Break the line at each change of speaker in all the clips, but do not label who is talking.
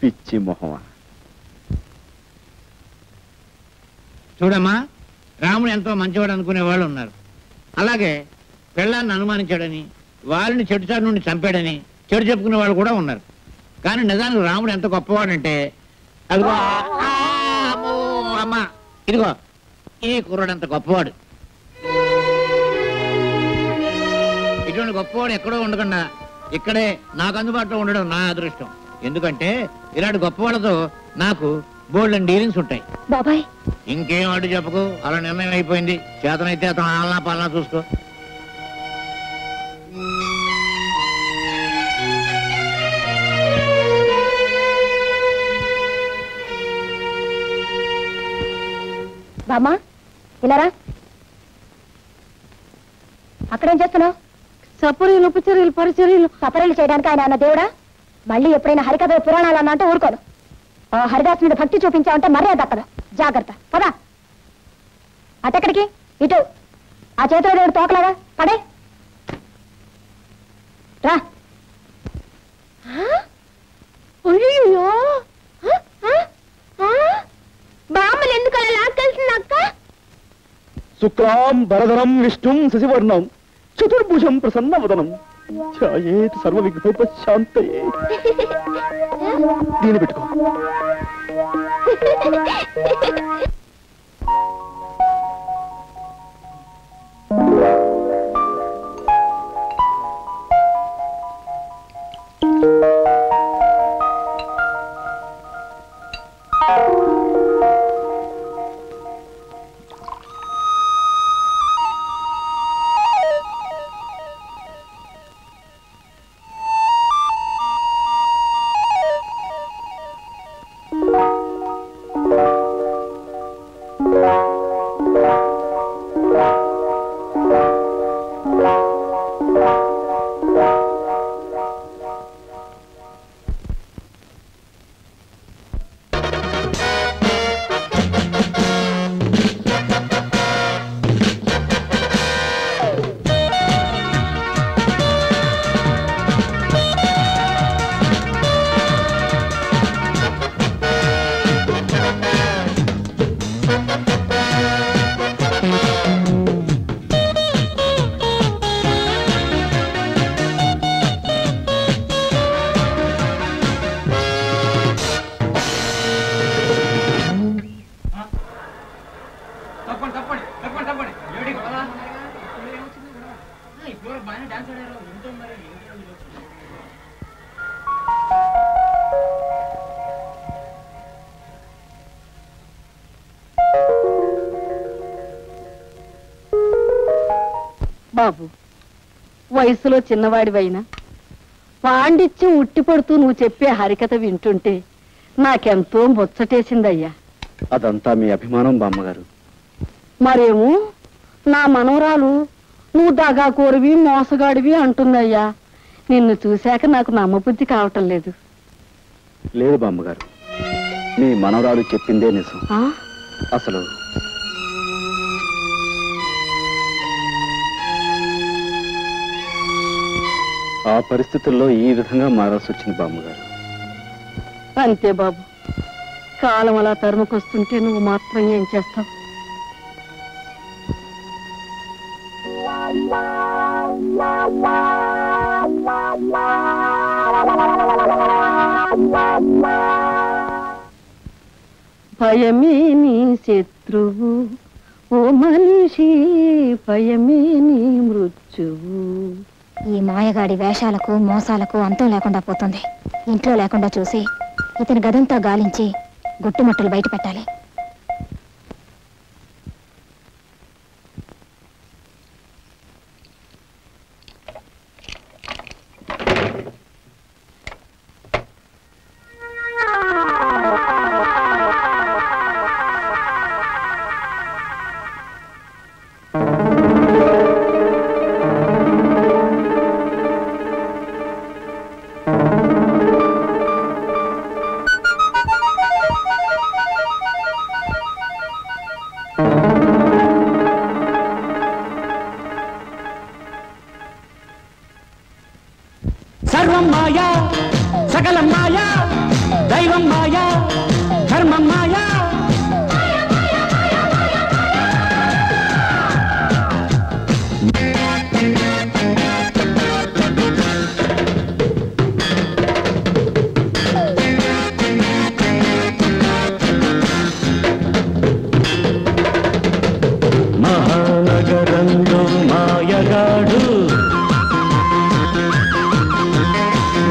పిచ్చి మొహమా.
చూడమ్మా, రాముడు ఎంతో మంచివాడు అనుకునే వాళ్ళు ఉన్నారు. అలాగే పెళ్ళాన్ని అనుమానించాడని, వాళ్ళని చెడుచారు నుండి చంపాడని చెడు చెప్పుకునే వాళ్ళు కూడా ఉన్నారు. కానీ నిజానికి రాముడు ఎంత గొప్పవాడంటే, అదిగో అమ్మా, ఇదిగో ఈ కుర్రాడు అంత గొప్పవాడు. ఇటువంటి గొప్పవాడు ఎక్కడో ఉండకుండా ఇక్కడే నాకు అందుబాటులో ఉండడం నా అదృష్టం. ఎందుకంటే ఇలాంటి గొప్పవాళ్ళతో నాకు బోల్డెన్ డీలింగ్స్ ఉంటాయి.
బాబాయ్,
ఇంకేం అడ్డు చెప్పకు, అలా నిర్ణయం అయిపోయింది. చేతనైతే అతను ఆలనా పాలనా చూసుకో.
బామ్మా, ఇలారా. అక్కడేం చేస్తున్నావు? సపరీలు, ఉపచర్యలు, పరిచర్యలు. సపరీలు చేయడానికి ఆయన అన్న దేవుడా? మళ్ళీ ఎప్పుడైనా హరికథ పురాణాలు అన్నా అంటే ఊరుకోను. హరిదాస్ మీద భక్తి చూపించావంటే మర్యాద దక్కదు. జాగ్రత్త, పదా. అటెక్కడికి? ఇటు. ఆ చేతిలో దేవుడు తోకలాగా పడే రా. అయ్యో, బామ్మలు ఎందుకు అలా లాక్కెళ్తుంది అక్క?
శుక్లాం వరదనం విష్ణుం శశివర్ణం చతుర్భుజం ప్రసన్నవదనం ఛాయేత్ సర్వ విఘ్నోపశాంతయే. దీన్ని పెట్టుకో.
బాబు, వయసులో చిన్నవాడివైనా పాండిత్యం ఉట్టిపడుతూ నువ్వు చెప్పే హరికథ వింటుంటే నాకెంతో ముచ్చటేసిందయ్యా.
అదంతా మీ అభిమానం బామ్మగారు.
మరేమో నా మనవరాలు నువ్వు దగాకోరివి, మోసగాడివి అంటుందయ్యా. నిన్ను చూశాక నాకు నమ్మబుద్ధి కావటం లేదు.
లేదు బామ్మగారు, మీ మనవరాలు చెప్పిందే నిజం. అసలు ఆ పరిస్థితుల్లో ఈ విధంగా మారాల్సి వచ్చింది బామ్మగారు.
అంతే బాబు, కాలం అలా తరుముకొస్తుంటే నువ్వు మాత్రం ఏం చేస్తావు? భయమే నీ శత్రువు ఓ మనిషి, భయమే నీ మృత్యువు.
ఈ మాయగాడి వేషాలకు మోసాలకు అంతం లేకుండా పోతుంది. ఇంట్లో లేకుండా చూసి ఇతని గదంతా గాలించి గుట్టుమట్టులు బయట పెట్టాలి.
దైవం మాయా ధర్మం మాయా మహానగరంలో మాయగాడు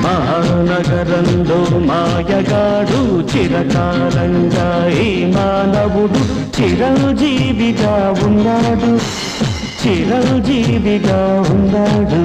మహానగరంలో మాయగాడు చిరకాలంగా ఈ మానవుడు చిరంజీవిగా ఉన్నాడు చిరంజీవిగా ఉన్నాడు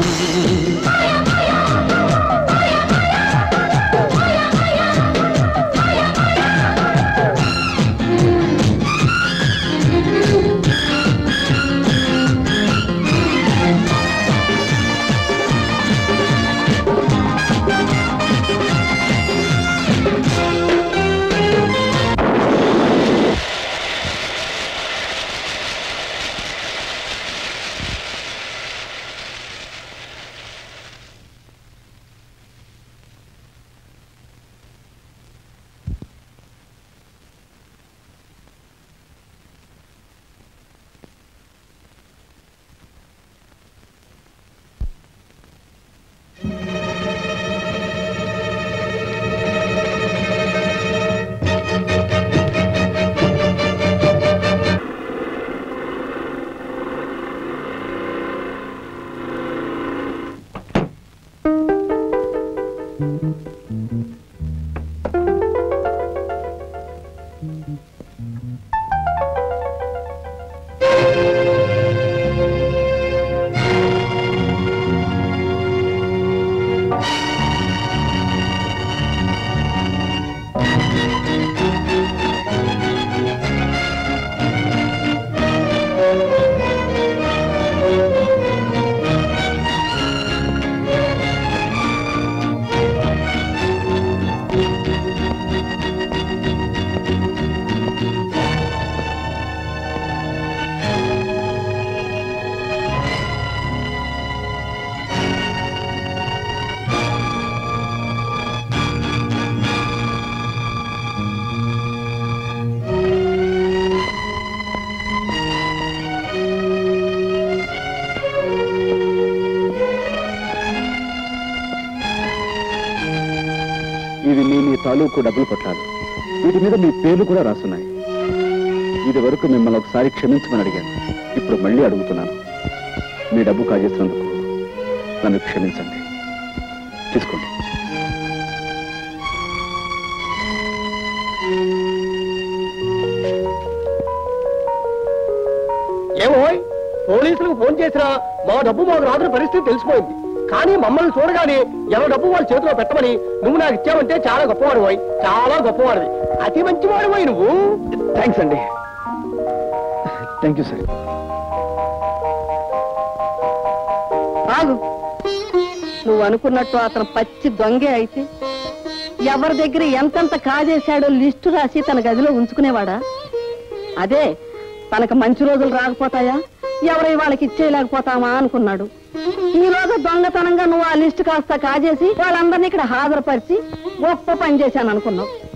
ఇవి మీ తాలూకు డబ్బులు కొట్టాలి. వీటి మీద మీ పేర్లు కూడా రాసున్నాయి. ఇది వరకు మిమ్మల్ని ఒకసారి క్షమించమని అడిగాను. ఇప్పుడు మళ్ళీ అడుగుతున్నాను. మీ డబ్బు కాజేసినందుకు నన్ను క్షమించండి. తీసుకోండి.
ఏమో పోలీసులకు ఫోన్ చేసినా మా డబ్బు మాకు రాత్రి పరిస్థితి తెలిసిపోయింది. కానీ మమ్మల్ని చూడగానే ఎవరి డబ్బు వాళ్ళ చేతిలో పెట్టమని నువ్వు నాకు ఇచ్చావంటే చాలా గొప్పవాడు పోయి, చాలా గొప్పవాడివి, అతి మంచివాడు పోయి నువ్వు.
థ్యాంక్స్ అండి. Thank you sir.
ఆగు, నువ్వు అనుకున్నట్టు అతను పచ్చి దొంగే అయితే ఎవరి దగ్గర ఎంతెంత కాజేశాడో లిస్టు రాసి తన గదిలో ఉంచుకునేవాడా? అదే తనకు మంచి రోజులు రాకపోతాయా, ఎవరై వాళ్ళకి ఇచ్చేయలేకపోతామా అనుకున్నాడు. ఈ రోజు దొంగతనంగా నువ్వు ఆ లిస్టు కాస్త కాజేసి వాళ్ళందరినీ ఇక్కడ హాజరుపరిచి గొప్ప పని చేశాను అనుకున్నావు.